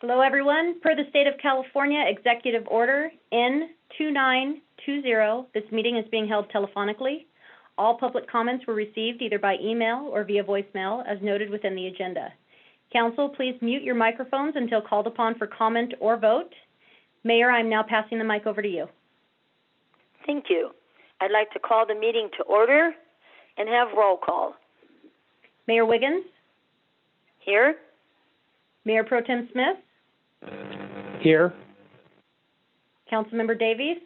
Hello, everyone. Per the State of California Executive Order N2920, this meeting is being held telephonically. All public comments were received either by email or via voicemail, as noted within the agenda. Council, please mute your microphones until called upon for comment or vote. Mayor, I'm now passing the mic over to you. Thank you. I'd like to call the meeting to order and have roll call. Mayor Wiggins? Here. Mayor Pro Tem Smith? Here. Councilmember Davies?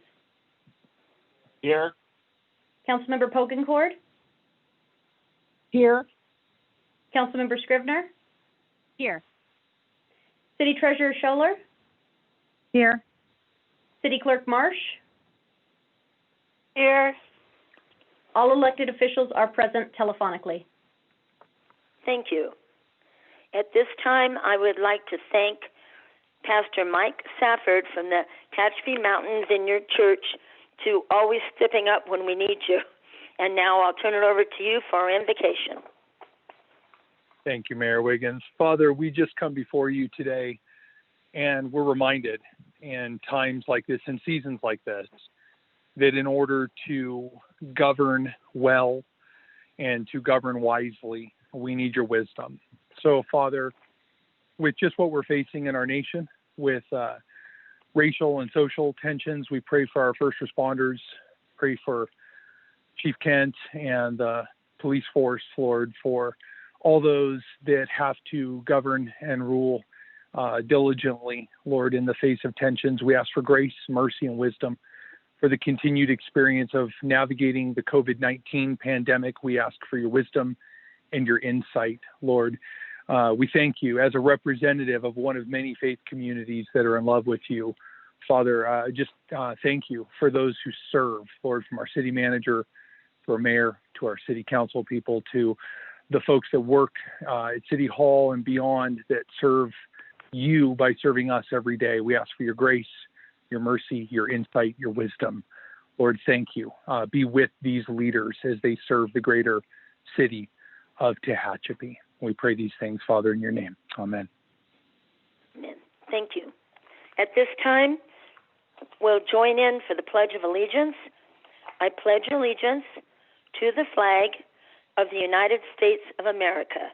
Here. Councilmember Pokencord? Here. Councilmember Scrivener? Here. City Treasurer Scholler? Here. City Clerk Marsh? Here. All elected officials are present telephonically. Thank you. At this time, I would like to thank Pastor Mike Safford from the Tehachapi Mountain Vineyard Church to always stepping up when we need you. And now I'll turn it over to you for our invocation. Thank you, Mayor Wiggins. Father, we just come before you today, and we're reminded in times like this, in seasons like this, that in order to govern well and to govern wisely, we need your wisdom. So, Father, with just what we're facing in our nation, with racial and social tensions, we pray for our first responders, pray for Chief Kent and the police force, Lord, for all those that have to govern and rule diligently, Lord, in the face of tensions. We ask for grace, mercy, and wisdom for the continued experience of navigating the COVID-19 pandemic. We ask for your wisdom and your insight, Lord. We thank you as a representative of one of many faith communities that are in love with you. Father, thank you for those who serve, Lord, from our city manager to our mayor, to our city council people, to the folks that work at City Hall and beyond that serve you by serving us every day. We ask for your grace, your mercy, your insight, your wisdom. Lord, thank you. Be with these leaders as they serve the greater city of Tehachapi. We pray these things, Father, in your name. Amen. Amen. Thank you. At this time, we'll join in for the Pledge of Allegiance. I pledge allegiance to the flag of the United States of America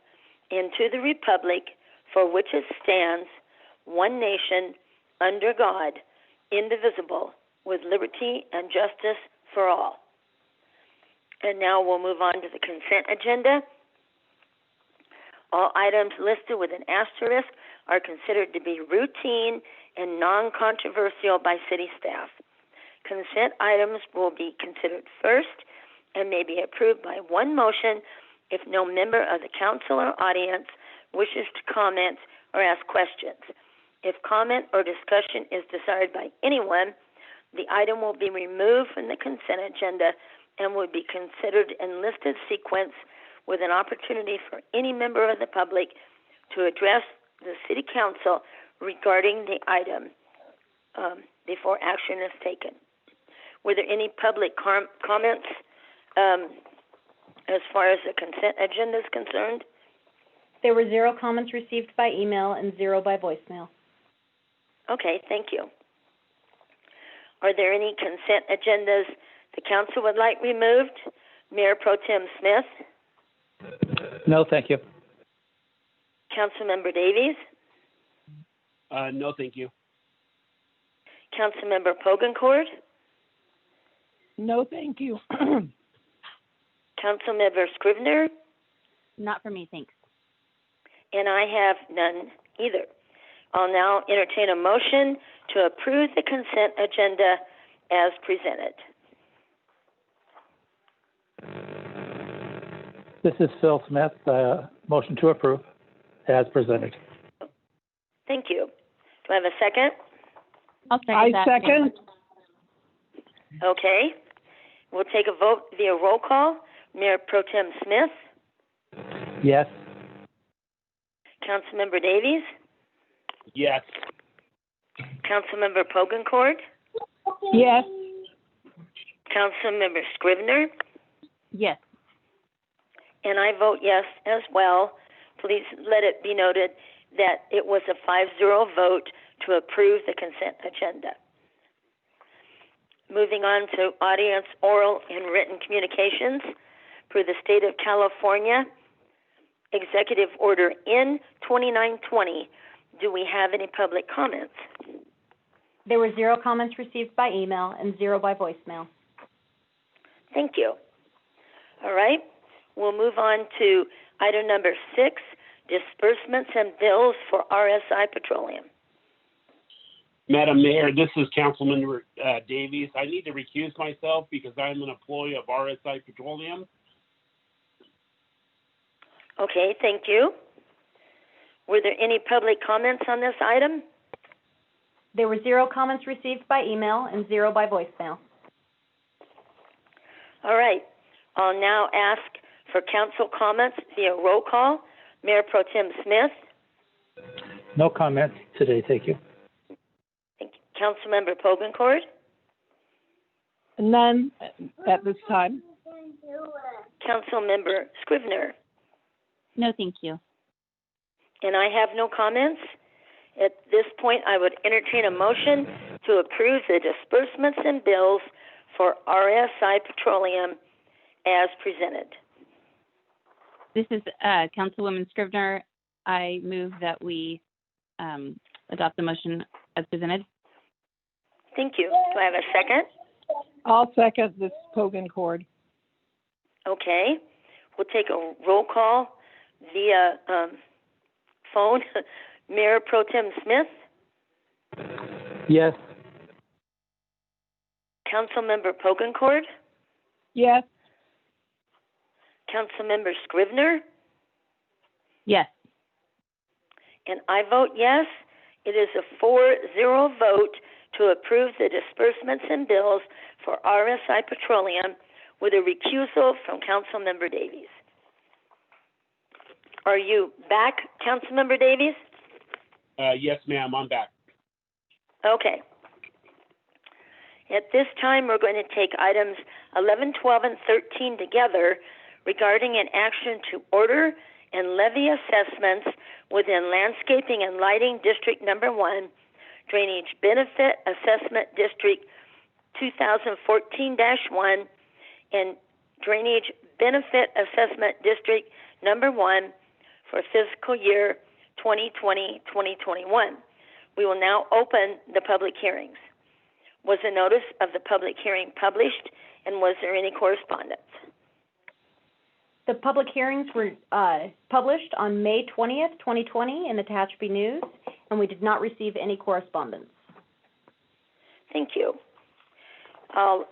and to the republic for which it stands, one nation, under God, indivisible, with liberty and justice for all. And now we'll move on to the consent agenda. All items listed with an asterisk are considered to be routine and non-controversial by city staff. Consent items will be considered first and may be approved by one motion if no member of the council or audience wishes to comment or ask questions. If comment or discussion is desired by anyone, the item will be removed from the consent agenda and will be considered in listed sequence with an opportunity for any member of the public to address the City Council regarding the item before action is taken. Were there any public comments as far as the consent agenda is concerned? There were 0 comments received by email and 0 by voicemail. Okay, thank you. Are there any consent agendas the council would like removed? Mayor Pro Tem Smith? No, thank you. Councilmember Davies? No, thank you. Councilmember Pokencord? No, thank you. Councilmember Scrivener? Not for me, thanks. And I have none either. I'll now entertain a motion to approve the consent agenda as presented. This is Phil Smith. Motion to approve as presented. Thank you. Do I have a second? I'll second that. I second. Okay. We'll take a vote via roll call. Mayor Pro Tem Smith? Yes. Councilmember Davies? Yes. Councilmember Pokencord? Yes. Councilmember Scrivener? Yes. And I vote yes as well. Please let it be noted, that it was a 5-0 vote to approve the consent agenda. Moving on to audience, oral, and written communications. For the state of California, Executive Order N-2920. Do we have any public comments? There were 0 comments received by email and 0 by voicemail. Thank you. All right. We'll move on to item number 6, disbursements and bills for RSI Petroleum. Madam Mayor, this is Councilman Davies. I need to recuse myself because I'm an employee of RSI Petroleum. Okay, thank you. Were there any public comments on this item? There were 0 comments received by email and 0 by voicemail. All right. I'll now ask for council comments via roll call. Mayor Pro Tem Smith. No comments today, thank you. Thank you. Councilmember Pogencourt. None at this time. Councilmember Scrivener. No, thank you. And I have no comments. At this point, I would entertain a motion to approve the disbursements and bills for RSI Petroleum as presented. This is Councilwoman Scrivener. I move that we adopt the motion as presented. Thank you. Do I have a second? I'll second this Pogencourt. Okay. We'll take a roll call via phone. Mayor Pro Tem Smith. Yes. Councilmember Pogencourt. Yes. Councilmember Scrivener. Yes. And I vote yes. It is a 4-0 vote to approve the disbursements and bills for RSI Petroleum with a recusal from Councilmember Davies. Are you back, Councilmember Davies? Yes, ma'am, I'm back. Okay. At this time, we're going to take items 11, 12, and 13 together regarding an action to order and levy assessments within Landscaping and Lighting District Number 1, Drainage Benefit Assessment District 2014-1, and Drainage Benefit Assessment District Number 1 for fiscal year 2020-2021. We will now open the public hearings. Was a notice of the public hearing published, and was there any correspondence? The public hearings were published on May 20th, 2020 in the Tehachapi News, and we did not receive any correspondence. Thank you. I'll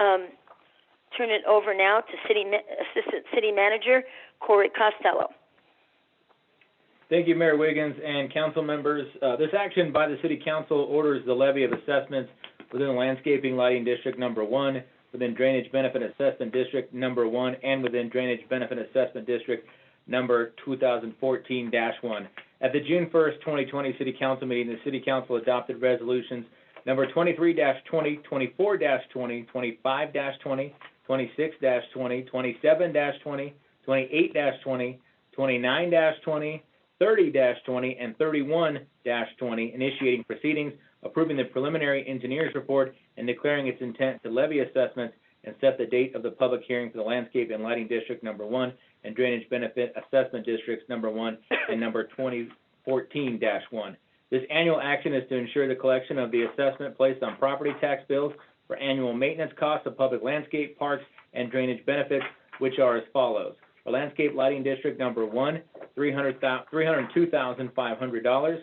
turn it over now to Assistant City Manager Corey Costello. Thank you, Mayor Wiggins and council members. This action by the City Council orders the levy of assessments within the Landscaping Lighting District Number 1, within Drainage Benefit Assessment District Number 1, and within Drainage Benefit Assessment District Number 2014-1. At the June 1st, 2020 City Council meeting, the City Council adopted resolutions number 23-20, 24-20, 25-20, 26-20, 27-20, 28-20, 29-20, 30-20, and 31-20, initiating proceedings, approving the preliminary engineer's report, and declaring its intent to levy assessments, and set the date of the public hearing for the Landscape and Lighting District Number 1 and Drainage Benefit Assessment Districts Number 1 and Number 2014-1. This annual action is to ensure the collection of the assessment placed on property tax bills for annual maintenance costs of public landscape, parks, and drainage benefits, which are as follows. For Landscape Lighting District Number 1, $302,500.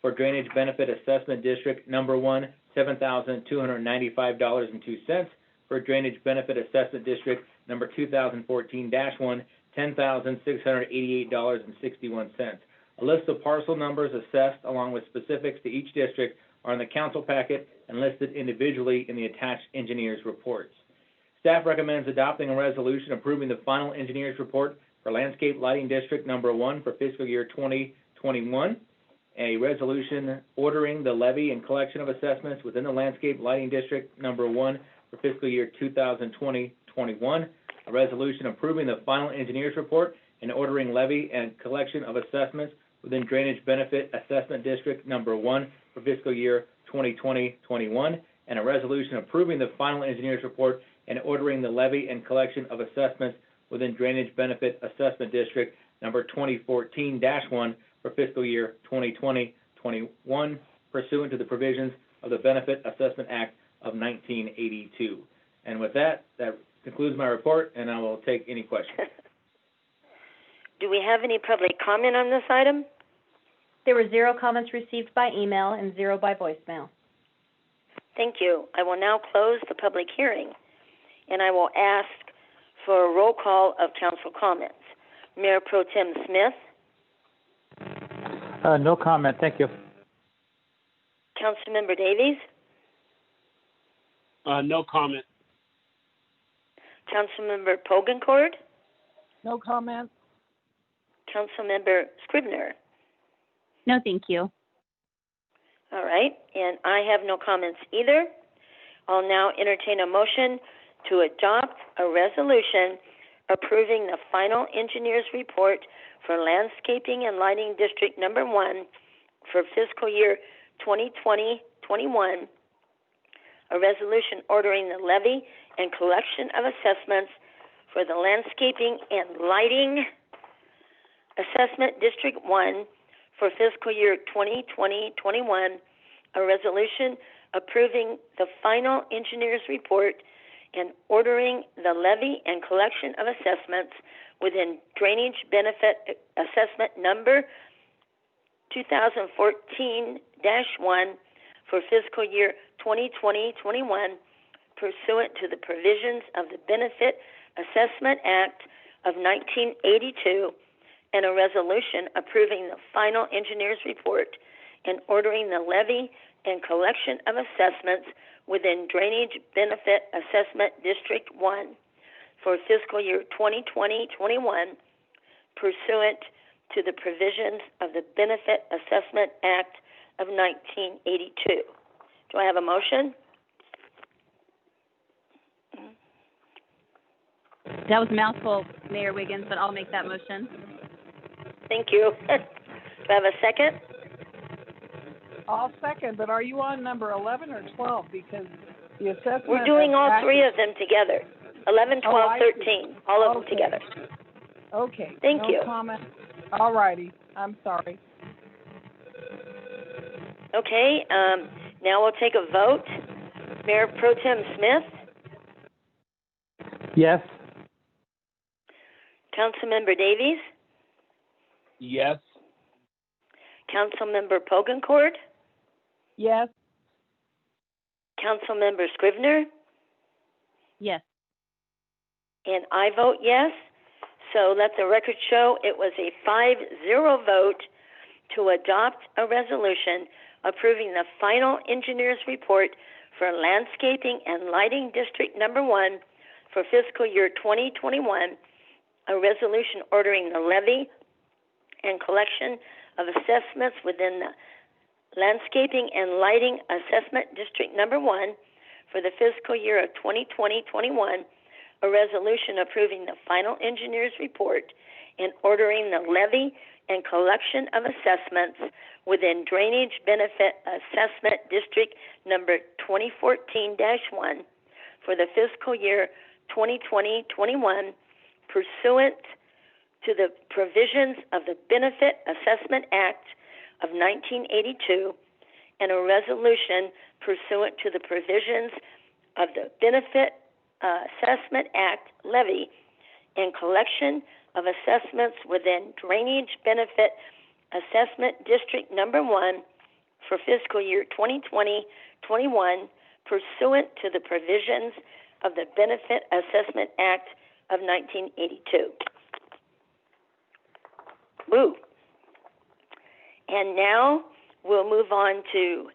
For Drainage Benefit Assessment District Number 1, $7,295.02. For Drainage Benefit Assessment District Number 2014-1, $10,688.61. A list of parcel numbers assessed along with specifics to each district are in the council packet and listed individually in the attached engineer's reports. Staff recommends adopting a resolution approving the final engineer's report for Landscape Lighting District Number 1 for fiscal year 2021, a resolution ordering the levy and collection of assessments within the Landscape Lighting District Number 1 for fiscal year 2020-21, a resolution approving the final engineer's report and ordering levy and collection of assessments within Drainage Benefit Assessment District Number 1 for fiscal year 2020-21, and a resolution approving the final engineer's report and ordering the levy and collection of assessments within Drainage Benefit Assessment District Number 2014-1 for fiscal year 2020-21, pursuant to the provisions of the Benefit Assessment Act of 1982. And with that, that concludes my report, and I will take any questions. Do we have any public comment on this item? There were 0 comments received by email and 0 by voicemail. Thank you. I will now close the public hearing, and I will ask for a roll call of council comments. Mayor Pro Tem Smith. No comment, thank you. Councilmember Davies. No comment. Councilmember Pogencord. No comment. Councilmember Scribner. No, thank you. All right, and I have no comments either. I'll now entertain a motion to adopt a resolution approving the final engineer's report for Landscaping and Lighting District Number 1 for fiscal year 2020-21, a resolution ordering the levy and collection of assessments for the Landscaping and Lighting Assessment District 1 for fiscal year 2020-21, a resolution approving the final engineer's report and ordering the levy and collection of assessments within Drainage Benefit Assessment Number 2014-1 for fiscal year 2020-21, pursuant to the provisions of the Benefit Assessment Act of 1982, and a resolution approving the final engineer's report and ordering the levy and collection of assessments within Drainage Benefit Assessment District 1 for fiscal year 2020-21, pursuant to the provisions of the Benefit Assessment Act of 1982. Do I have a motion? That was a mouthful, Mayor Wiggins, but I'll make that motion. Thank you. Do I have a second? I'll second, but are you on number 11 or 12? Because the assessment... We're doing all three of them together. 11, 12, I 13, all of them together. Okay. Thank you. No comment. All righty. I'm sorry. Okay, now we'll take a vote. Mayor Pro Tem Smith? Yes. Councilmember Davies? Yes. Councilmember Pogencord? Yes. Councilmember Scribner? Yes. And I vote yes. So let the record show it was a 5-0 vote to adopt a resolution approving the final engineer's report for Landscaping and Lighting District Number 1 for fiscal year 2021, a resolution ordering the levy and collection of assessments within the Landscaping and Lighting Assessment District Number 1 for the fiscal year of 2020-21, a resolution approving the final engineer's report and ordering the levy and collection of assessments within Drainage Benefit Assessment District Number 2014-1 for the fiscal year 2020-21, pursuant to the provisions of the Benefit Assessment Act of 1982, and a resolution pursuant to the provisions of the Benefit Assessment Act levy and collection of assessments within Drainage Benefit Assessment District Number 1 for fiscal year 2020-21, pursuant to the provisions of the Benefit Assessment Act of 1982. Woo. And now we'll move on to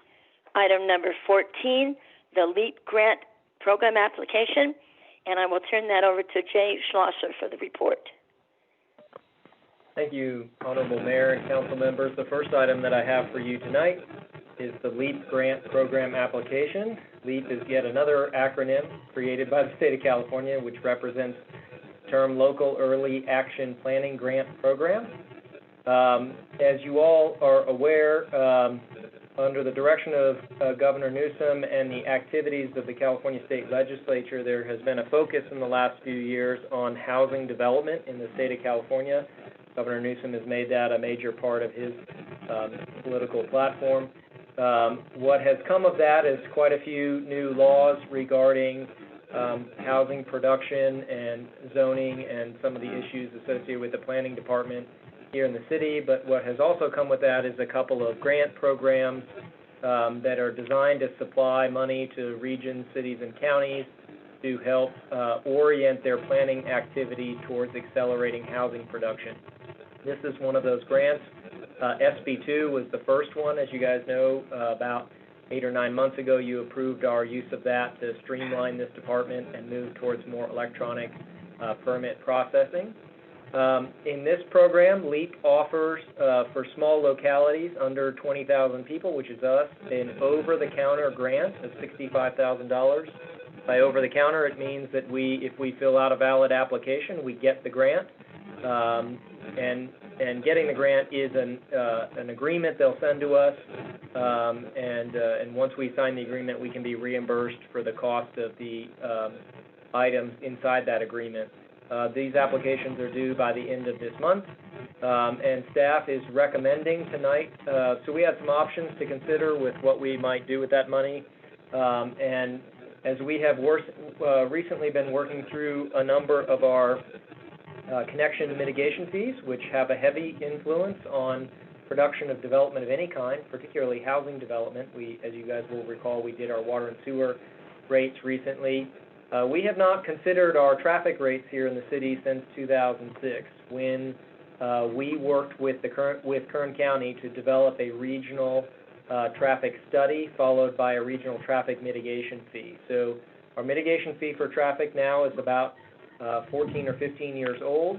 item number 14, the LEAP grant program application, and I will turn that over to Jay Schlosser for the report. Thank you, Honorable Mayor and Council members. The first item that I have for you tonight is the LEAP grant program application. LEAP is yet another acronym created by the state of California, which represents the term Local Early Action Planning Grant Program. As you all are aware, under the direction of Governor Newsom and the activities of the California State Legislature, there has been a focus in the last few years on housing development in the state of California. Governor Newsom has made that a major part of his political platform. What has come of that is quite a few new laws regarding housing production and zoning and some of the issues associated with the planning department here in the city. But what has also come with that is a couple of grant programs that are designed to supply money to regions, cities, and counties to help orient their planning activity towards accelerating housing production. This is one of those grants. SB2 was the first one. As you guys know, about 8 or 9 months ago, you approved our use of that to streamline this department and move towards more electronic permit processing. In this program, LEAP offers for small localities under 20,000 people, which is us, an over-the-counter grant of $65,000. By over-the-counter, it means that if we fill out a valid application, we get the grant. And getting the grant is an agreement they'll send to us, and once we sign the agreement, we can be reimbursed for the cost of the items inside that agreement. These applications are due by the end of this month, and staff is recommending tonight. So we had some options to consider with what we might do with that money, and as we have recently been working through a number of our connection mitigation fees, which have a heavy influence on production of development of any kind, particularly housing development. As you guys will recall, we did our water and sewer rates recently. We have not considered our traffic rates here in the city since 2006, when we worked with Kern County to develop a regional traffic study followed by a regional traffic mitigation fee. So our mitigation fee for traffic now is about 14 or 15 years old.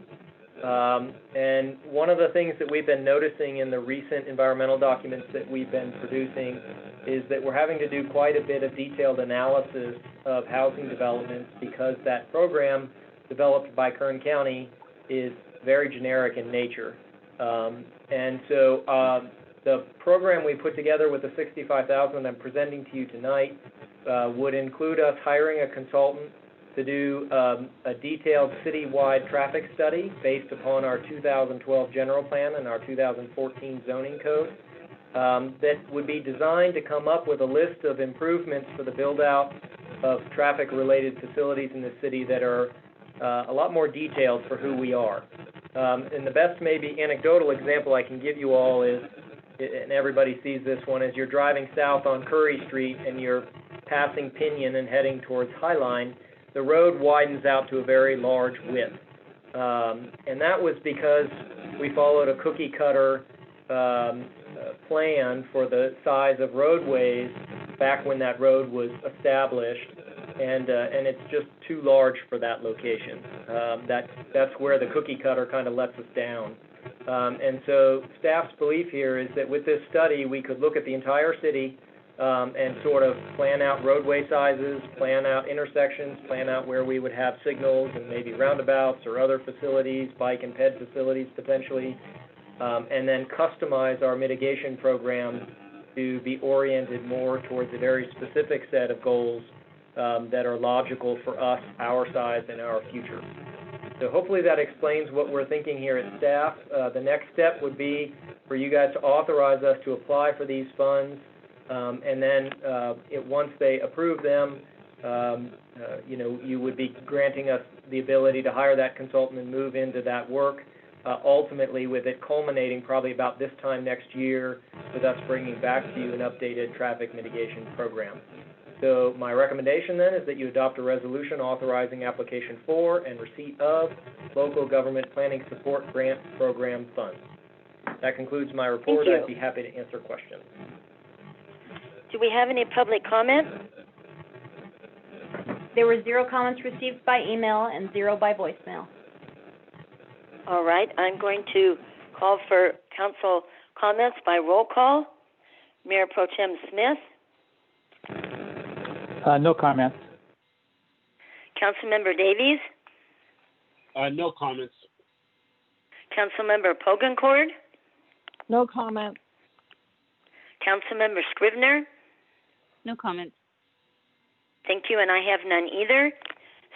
And one of the things that we've been noticing in the recent environmental documents that we've been producing is that we're having to do quite a bit of detailed analysis of housing developments, because that program developed by Kern County is very generic in nature. And so the program we put together with the $65,000 I'm presenting to you tonight would include us hiring a consultant to do a detailed citywide traffic study based upon our 2012 general plan and our 2014 zoning code that would be designed to come up with a list of improvements for the build-out of traffic-related facilities in the city that are a lot more detailed for who we are. And the best maybe anecdotal example I can give you all is, and everybody sees this one, is you're driving south on Curry Street and you're passing Pinion and heading towards Highline. The road widens out to a very large width. And that was because we followed a cookie cutter plan for the size of roadways back when that road was established, and it's just too large for that location. That's where the cookie cutter kind of lets us down. And so staff's belief here is that with this study, we could look at the entire city and sort of plan out roadway sizes, plan out intersections, plan out where we would have signals and maybe roundabouts or other facilities, bike and ped facilities potentially, and then customize our mitigation program to be oriented more towards a very specific set of goals that are logical for us, our size, and our future. So hopefully that explains what we're thinking here at staff. The next step would be for you guys to authorize us to apply for these funds. And then once they approve them, you would be granting us the ability to hire that consultant and move into that work, ultimately with it culminating probably about this time next year with us bringing back to you an updated traffic mitigation program. So my recommendation then is that you adopt a resolution authorizing application for and receipt of local government planning support grant program funds. That concludes my report. I'd be happy to answer questions. Do we have any public comment? There were 0 comments received by email and 0 by voicemail. All right, I'm going to call for council comments by roll call. Mayor Pro Tem Smith. No comments. Councilmember Davies. No comments. Councilmember Pogencord. No comment. Councilmember Scrivener? No comments. Thank you, and I have none either.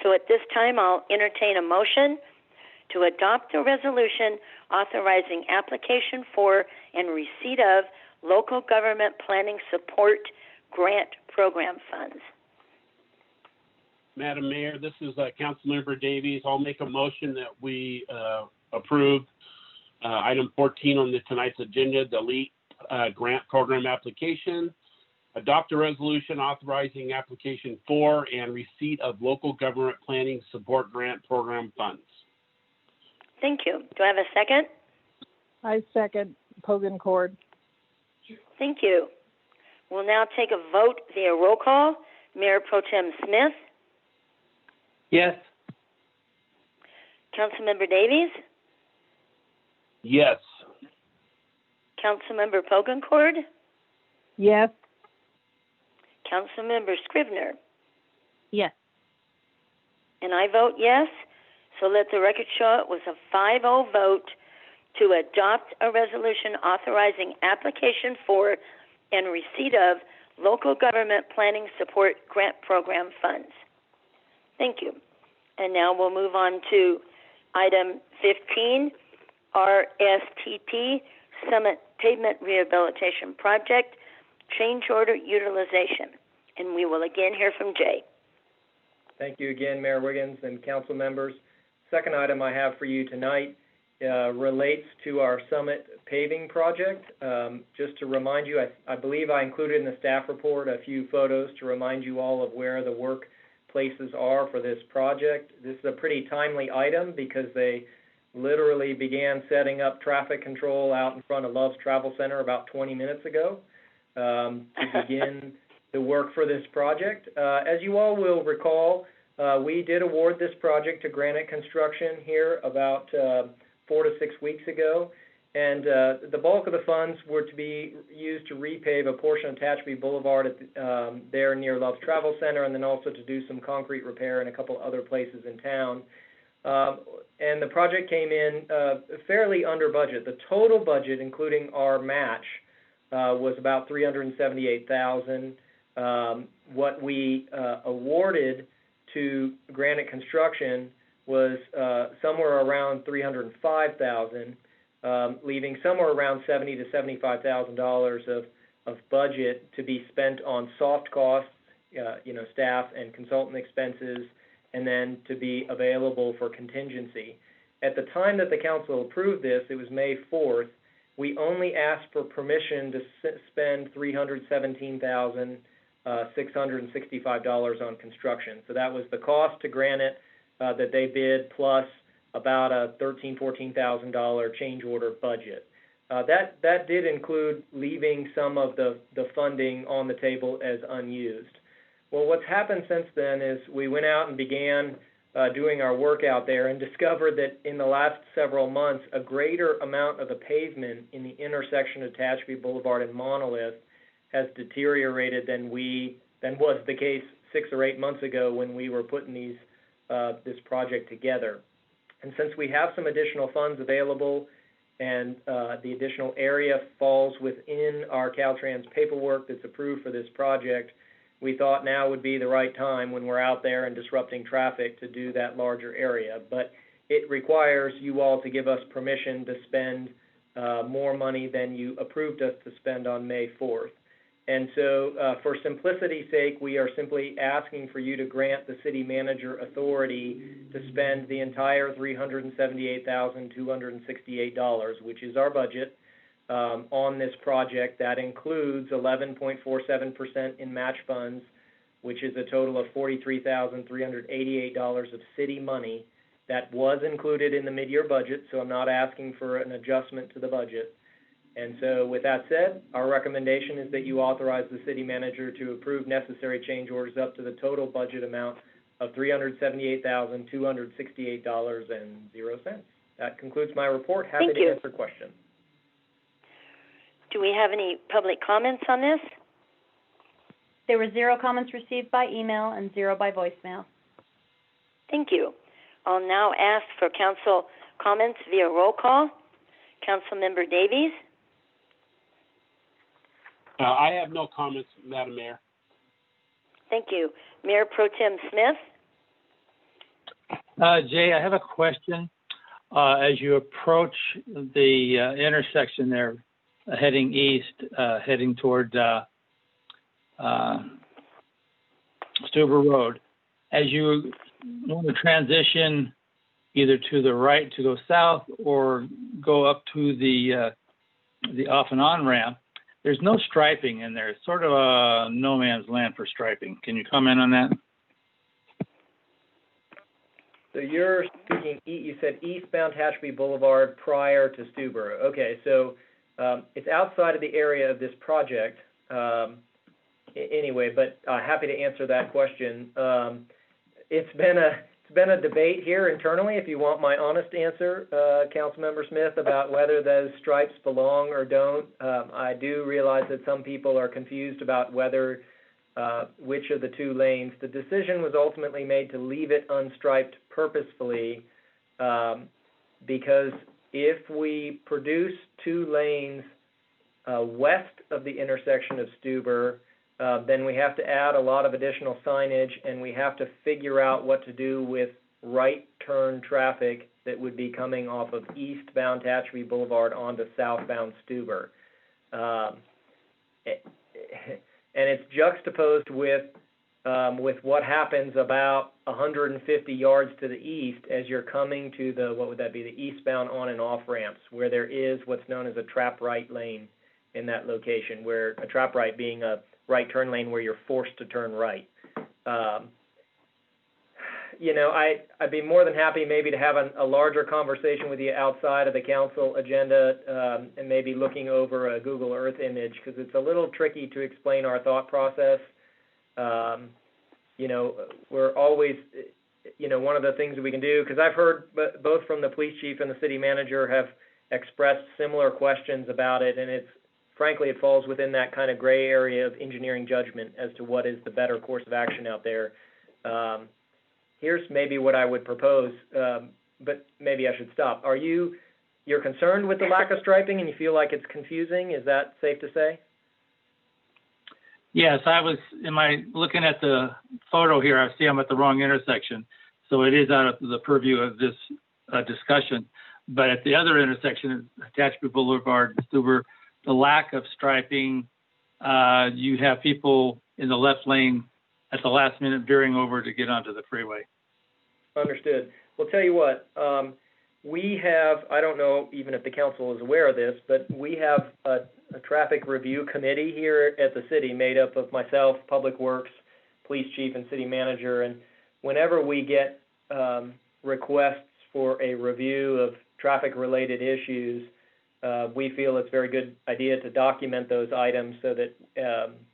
So at this time, I'll entertain a motion to adopt a resolution authorizing application for and receipt of local government planning support grant program funds. Madam Mayor, this is Councilmember Davies. I'll make a motion that we approve item 14 on tonight's agenda, the LEAP grant program application, adopt a resolution authorizing application for and receipt of local government planning support grant program funds. Thank you. Do I have a second? I second Pogan Cord. Thank you. We'll now take a vote via roll call. Mayor Pro Tem Smith? Yes. Councilmember Davies? Yes. Councilmember Pogencord? Yes. Councilmember Scrivener? Yes. And I vote yes. So let the record show it was a 5-0 vote to adopt a resolution authorizing application for and receipt of local government planning support grant program funds. Thank you. And now we'll move on to item 15, RSTP Summit Pavement Rehabilitation Project, change order utilization. And we will again hear from Jay. Thank you again, Mayor Wiggins and council members. Second item I have for you tonight relates to our Summit Paving project. Just to remind you, I believe I included in the staff report a few photos to remind you all of where the work places are for this project. This is a pretty timely item because they literally began setting up traffic control out in front of Love's Travel Center about 20 minutes ago to begin the work for this project. As you all will recall, we did award this project to Granite Construction here about 4 to 6 weeks ago, and the bulk of the funds were to be used to repave a portion of Tehachapi Boulevard at there near Love's Travel Center, and then also to do some concrete repair in a couple other places in town. And the project came in fairly under budget. The total budget, including our match, was about $378,000. What we awarded to Granite Construction was somewhere around $305,000, leaving somewhere around $70,000 to $75,000 of budget to be spent on soft costs, staff and consultant expenses, and then to be available for contingency. At the time that the council approved this, it was May 4th, we only asked for permission to spend $317,665 on construction. So that was the cost to Granite that they bid, plus about a $13,000, $14,000 change order budget. That did include leaving some of the funding on the table as unused. Well, what's happened since then is we went out and began doing our work out there and discovered that in the last several months, a greater amount of the pavement in the intersection of Tehachapi Boulevard and Monolith has deteriorated than was the case 6 or 8 months ago when we were putting this project together. And since we have some additional funds available and the additional area falls within our Caltrans paperwork that's approved for this project, we thought now would be the right time when we're out there and disrupting traffic to do that larger area. But it requires you all to give us permission to spend more money than you approved us to spend on May 4th. And so for simplicity's sake, we are simply asking for you to grant the city manager authority to spend the entire $378,268, which is our budget, on this project. That includes 11.47% in match funds, which is a total of $43,388 of city money. That was included in the mid-year budget, so I'm not asking for an adjustment to the budget. And so with that said, our recommendation is that you authorize the city manager to approve necessary change orders up to the total budget amount of $378,268.00. That concludes my report. Happy to answer questions. Do we have any public comments on this? There were 0 comments received by email and 0 by voicemail. Thank you. I'll now ask for council comments via roll call. Councilmember Davies? I have no comments, Madam Mayor. Thank you. Mayor Pro Tem Smith? Jay, I have a question. As you approach the intersection there, heading east, heading toward Stuber Road, as you want to transition either to the right to go south or go up to the off and on ramp, there's no striping in there. It's sort of a no man's land for striping. Can you comment on that? So you're speaking, you said eastbound Tehachapi Boulevard prior to Stuber. Okay, so it's outside of the area of this project anyway, but happy to answer that question. It's been a debate here internally, if you want my honest answer, Councilmember Smith, about whether those stripes belong or don't. I do realize that some people are confused about whether which of the two lanes. The decision was ultimately made to leave it unstriped purposefully because if we produce two lanes west of the intersection of Stuber, then we have to add a lot of additional signage, and we have to figure out what to do with right turn traffic that would be coming off of eastbound Tehachapi Boulevard onto southbound Stuber. And it's juxtaposed with what happens about 150 yards to the east as you're coming to the, what would that be, the eastbound on and off ramps, where there is what's known as a trap right lane in that location, where a trap right being a right turn lane where you're forced to turn right. You know, I'd be more than happy maybe to have a larger conversation with you outside of the council agenda and maybe looking over a Google Earth image, because it's a little tricky to explain our thought process. You know, we're always, you know, one of the things that we can do, because I've heard both from the police chief and the city manager have expressed similar questions about it, and it's, frankly, it falls within that kind of gray area of engineering judgment as to what is the better course of action out there. Here's maybe what I would propose, but maybe I should stop. You're concerned with the lack of striping and you feel like it's confusing? Is that safe to say? Yes, looking at the photo here, I see I'm at the wrong intersection. So it is out of the purview of this discussion. But at the other intersection, Tehachapi Boulevard, Stuber, the lack of striping, you have people in the left lane at the last minute veering over to get onto the freeway. Understood. Well, tell you what, we have, I don't know even if the council is aware of this, but we have a traffic review committee here at the city made up of myself, Public Works, Police Chief, and City Manager. And whenever we get requests for a review of traffic-related issues, we feel it's a very good idea to document those items so that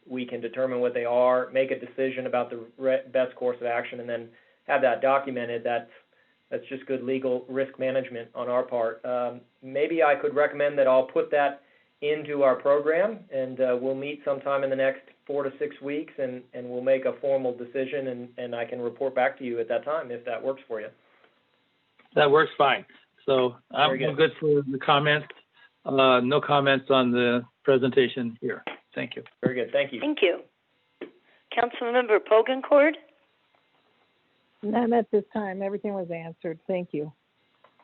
we can determine what they are, make a decision about the best course of action, and then have that documented. That's just good legal risk management on our part. Maybe I could recommend that I'll put that into our program, and we'll meet sometime in the next 4 to 6 weeks, and we'll make a formal decision, and I can report back to you at that time if that works for you. That works fine. So I'm good for the comments. No comments on the presentation here. Thank you. Very good. Thank you. Thank you. Councilmember Pogencourt? None at this time. Everything was answered. Thank you.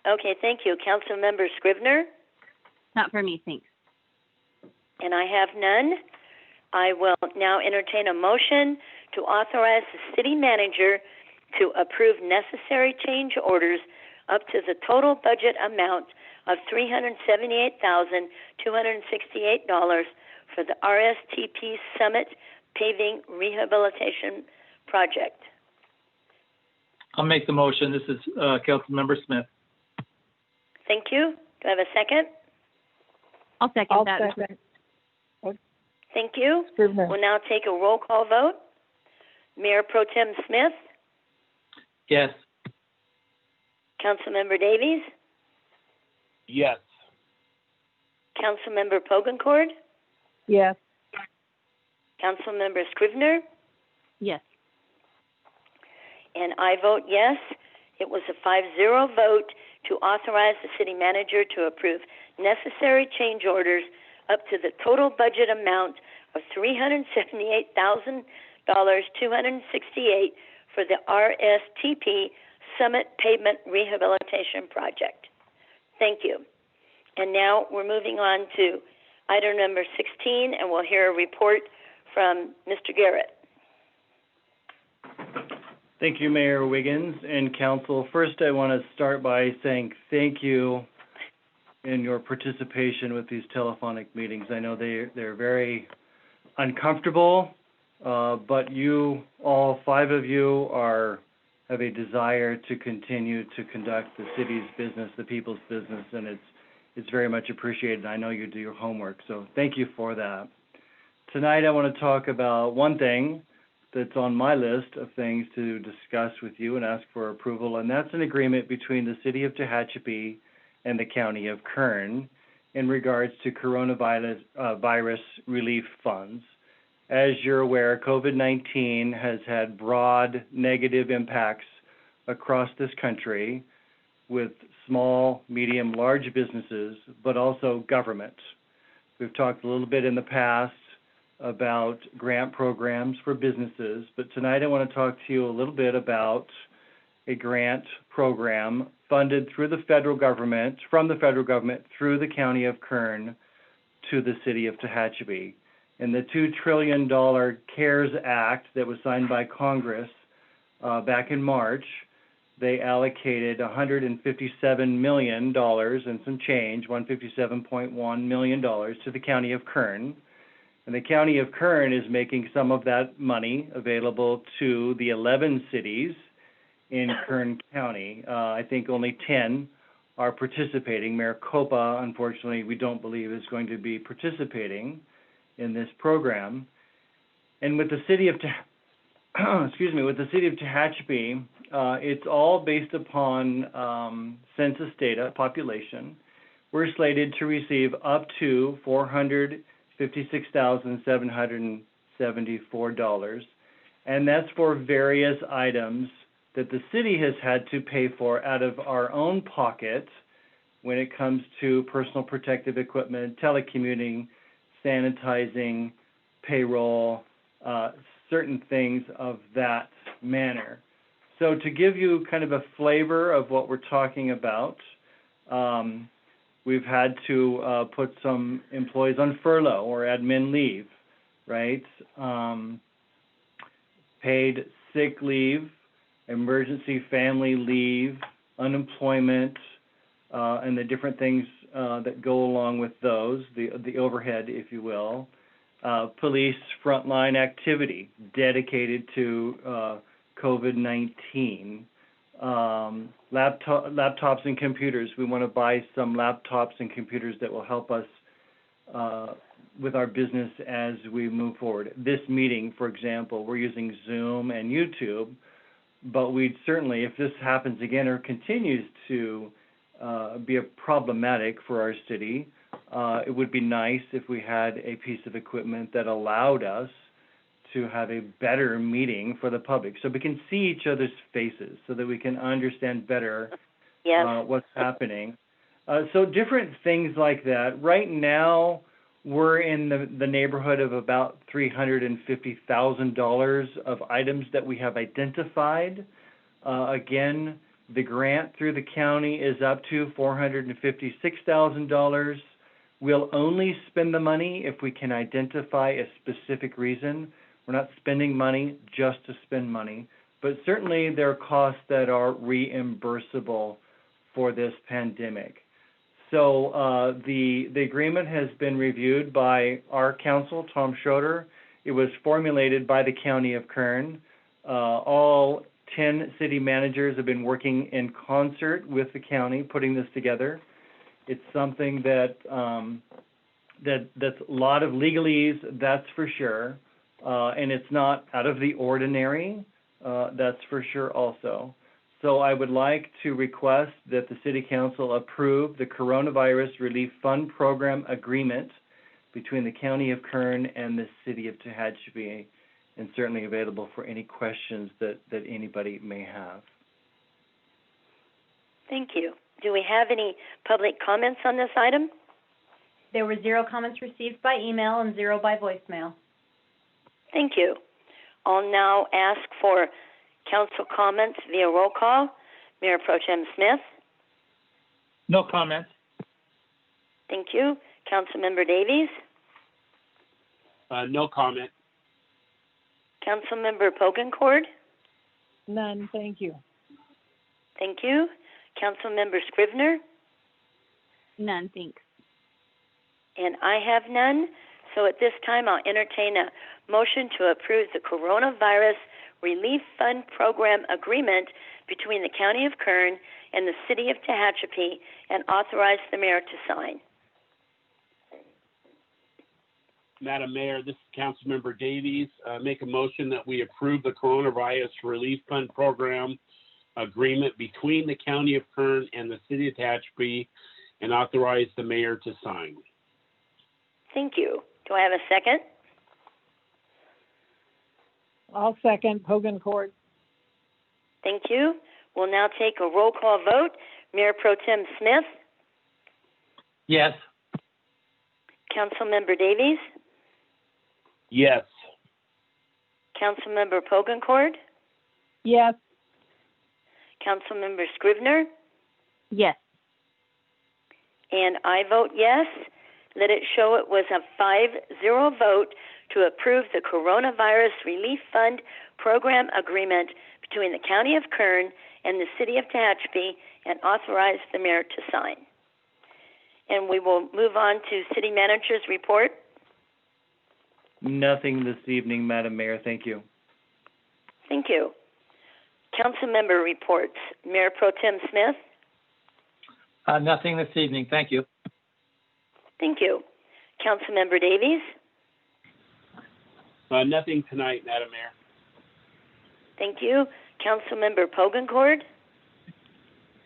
Okay, thank you. Councilmember Scrivener? Not for me, thanks. And I have none. I will now entertain a motion to authorize the city manager to approve necessary change orders up to the total budget amount of $378,268 for the RSTP Summit Paving Rehabilitation Project. I'll make the motion. This is Councilmember Smith. Thank you. Do I have a second? I'll second that. Second. Thank you. Scrivener. We'll now take a roll call vote. Mayor Pro Tem Smith? Yes. Councilmember Davies? Yes. Councilmember Pogencourt? Yes. Councilmember Scrivener? Yes. And I vote yes. It was a 5-0 vote to authorize the city manager to approve necessary change orders up to the total budget amount of $378,268 for the RSTP Summit Pavement Rehabilitation Project. Thank you. And now we're moving on to item number 16, and we'll hear a report from Mr. Garrett. Thank you, Mayor Wiggins and Council. First, I want to start by saying thank you in your participation with these telephonic meetings. I know they're very uncomfortable, but you, all 5 of you, have a desire to continue to conduct the city's business, the people's business, and it's very much appreciated. I know you do your homework, so thank you for that. Tonight I want to talk about one thing that's on my list of things to discuss with you and ask for approval, and that's an agreement between the City of Tehachapi and the County of Kern in regards to coronavirus relief funds. As you're aware, COVID-19 has had broad negative impacts across this country with small, medium, large businesses, but also government. We've talked a little bit in the past about grant programs for businesses, but tonight I want to talk to you a little bit about a grant program funded through the federal government, from the federal government through the County of Kern to the City of Tehachapi. And the $2 trillion CARES Act that was signed by Congress back in March, they allocated $157 million and some change, $157.1 million to the County of Kern. And the County of Kern is making some of that money available to the 11 cities in Kern County. I think only 10 are participating. Maricopa, unfortunately, we don't believe is going to be participating in this program. And with the city of Tehachapi, it's all based upon census data, population. We're slated to receive up to $456,774, and that's for various items that the city has had to pay for out of our own pocket when it comes to personal protective equipment, telecommuting, sanitizing, payroll, certain things of that manner. So to give you kind of a flavor of what we're talking about, we've had to put some employees on furlough or admin leave, right? Paid sick leave, emergency family leave, unemployment, and the different things that go along with those, the overhead, if you will. Police frontline activity dedicated to COVID-19. Laptops and computers. We want to buy some laptops and computers that will help us with our business as we move forward. This meeting, for example, we're using Zoom and YouTube, but we'd certainly, if this happens again or continues to be problematic for our city, it would be nice if we had a piece of equipment that allowed us to have a better meeting for the public so we can see each other's faces, so that we can understand better what's happening. So different things like that. Right now, we're in the neighborhood of about $350,000 of items that we have identified. Again, the grant through the county is up to $456,000. We'll only spend the money if we can identify a specific reason. We're not spending money just to spend money, but certainly there are costs that are reimbursable for this pandemic. So the agreement has been reviewed by our council, Tom Schroeder. It was formulated by the County of Kern. All 10 city managers have been working in concert with the county, putting this together. It's something that's a lot of legalese, that's for sure, and it's not out of the ordinary, that's for sure also. So I would like to request that the City Council approve the Coronavirus Relief Fund Program Agreement between the County of Kern and the City of Tehachapi, and certainly available for any questions that anybody may have. Thank you. Do we have any public comments on this item? There were 0 comments received by email and 0 by voicemail. Thank you. I'll now ask for council comments via roll call. Mayor Pro Tem Smith. No comments. Thank you. Councilmember Davies. No comment. Councilmember Pogencord. None, thank you. Thank you. Councilmember Scrivener. None, thanks. And I have none. So at this time, I'll entertain a motion to approve the Coronavirus Relief Fund Program Agreement between the County of Kern and the City of Tehachapi and authorize the mayor to sign. Madam Mayor, this is Councilmember Davies. Make a motion that we approve the Coronavirus Relief Fund Program Agreement between the County of Kern and the City of Tehachapi and authorize the mayor to sign. Thank you. Do I have a second? I'll second Pogencord. Thank you. We'll now take a roll call vote. Mayor Pro Tem Smith. Yes. Councilmember Davies. Yes. Councilmember Pogencord. Yes. Councilmember Scrivener. Yes. And I vote yes. Let it show it was a 5-0 vote to approve the Coronavirus Relief Fund Program Agreement between the County of Kern and the City of Tehachapi and authorize the mayor to sign. And we will move on to City Manager's report. Nothing this evening, Madam Mayor. Thank you. Thank you. Council member reports. Mayor Pro Tem Smith. Nothing this evening. Thank you. Thank you. Council member Davies. Nothing tonight, Madam Mayor. Thank you. Council member Pogencord.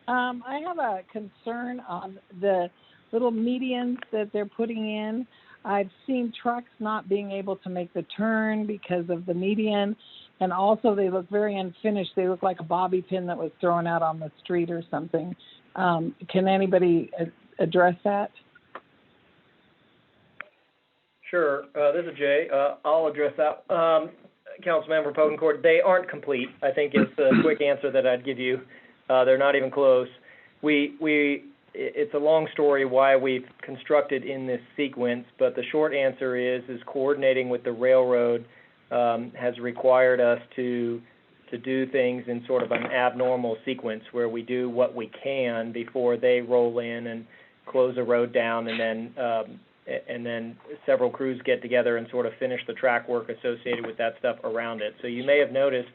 I have a concern on the little medians that they're putting in. I've seen trucks not being able to make the turn because of the median, and also they look very unfinished. They look like a bobby pin that was thrown out on the street or something. Can anybody address that? Sure. This is Jay. I'll address that. Councilmember Pogencord, they aren't complete. I think it's a quick answer that I'd give you. They're not even close. It's a long story why we've constructed in this sequence, but the short answer is coordinating with the railroad has required us to do things in sort of an abnormal sequence where we do what we can before they roll in and close a road down, and then several crews get together and sort of finish the track work associated with that stuff around it. So you may have noticed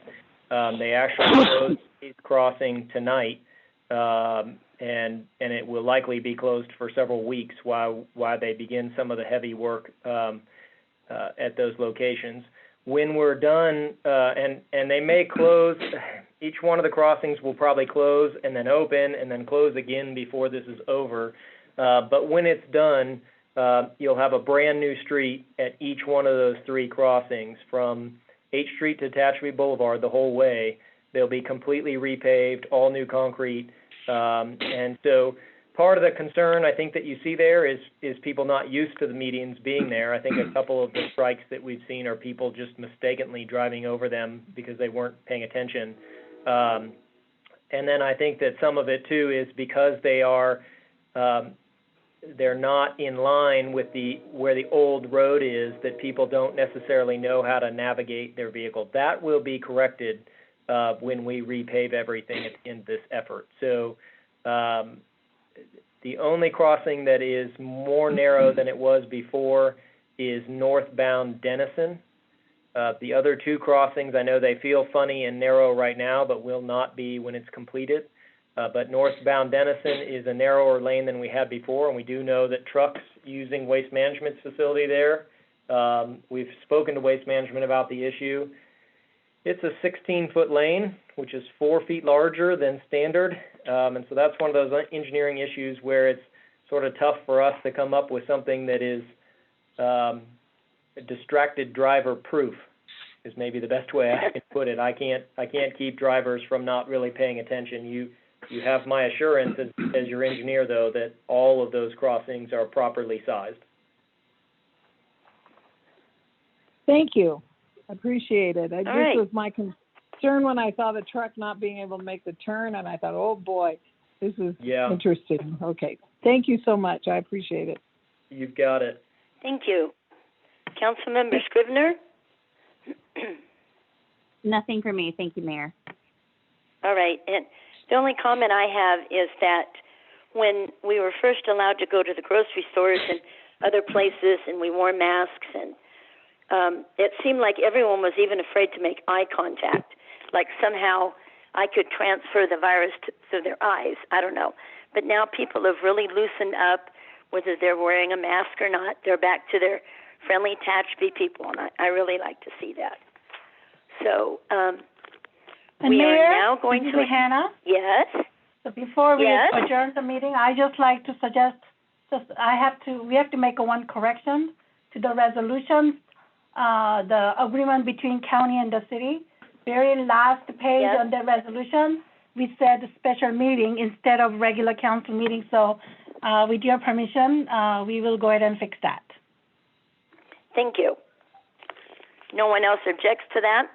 they actually closed East Crossing tonight, and it will likely be closed for several weeks while they begin some of the heavy work at those locations. When we're done, and they may close, each one of the crossings will probably close and then open and then close again before this is over. But when it's done, you'll have a brand new street at each one of those three crossings from H Street to Tehachapi Boulevard the whole way. They'll be completely repaved, all new concrete. And so part of the concern I think that you see there is people not used to the medians being there. I think a couple of the strikes that we've seen are people just mistakenly driving over them because they weren't paying attention. And then I think that some of it too is because they are they're not in line with where the old road is, that people don't necessarily know how to navigate their vehicle. That will be corrected when we repave everything at the end of this effort. So the only crossing that is more narrow than it was before is northbound Denison. The other two crossings, I know they feel funny and narrow right now, but will not be when it's completed. But northbound Denison is a narrower lane than we had before, and we do know that trucks using Waste Management's facility there, we've spoken to Waste Management about the issue. It's a 16-foot lane, which is 4 feet larger than standard, and so that's one of those engineering issues where it's sort of tough for us to come up with something that is distracted driver proof, is maybe the best way I can put it. I can't keep drivers from not really paying attention. You have my assurance as your engineer, though, that all of those crossings are properly sized. Thank you. I appreciate it. This right. was my concern when I saw the truck not being able to make the turn, and I thought, oh boy, this is interesting. Okay. Thank you so much. I appreciate it. You've got it. Thank you. Councilmember Scrivener? Nothing for me. Thank you, Mayor. All right. And the only comment I have is that when we were first allowed to go to the grocery stores and other places and we wore masks, and it seemed like everyone was even afraid to make eye contact, like somehow I could transfer the virus through their eyes. I don't know. But now people have really loosened up, whether they're wearing a mask or not. They're back to their friendly Tehachapi people, and I really like to see that. So we Mayor, are now going this to... is Hannah. Yes? So before we Yes? adjourn the meeting, I just like to suggest, we have to make one correction to the resolutions, the agreement between county and the city. Very last page Yes. on the resolution, we said special meeting instead of regular council meeting. So with your permission, we will go ahead and fix that. Thank you. No one else objects to that?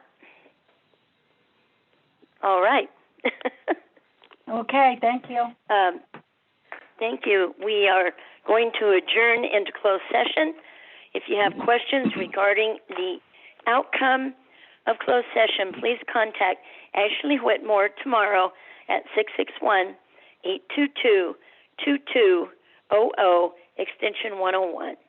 All right. Okay, thank you. Thank you. We are going to adjourn into closed session. If you have questions regarding the outcome of closed session, please contact Ashley Whitmore tomorrow at 661-822-2200, extension 101.